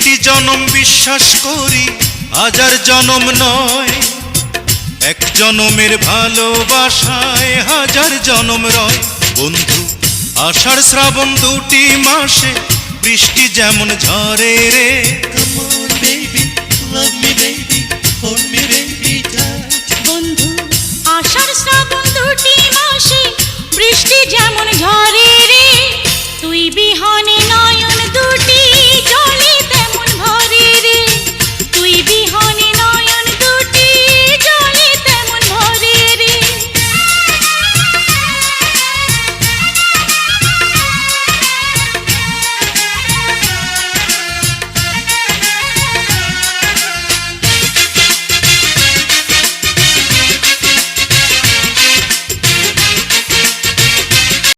একটি জনম বিশ্বাস করি, হাজার জনম নয়। এক জনমের ভালোবাসায় হাজার জনম রয়। বন্ধু, আষাঢ় শ্রাবণ দুটি মাসে বৃষ্টি যেমন ঝরে রে। Come on baby, love me baby, hold me baby tight. বন্ধু, আষাঢ় শ্রাবণ দুটি মাসে বৃষ্টি যেমন ঝরে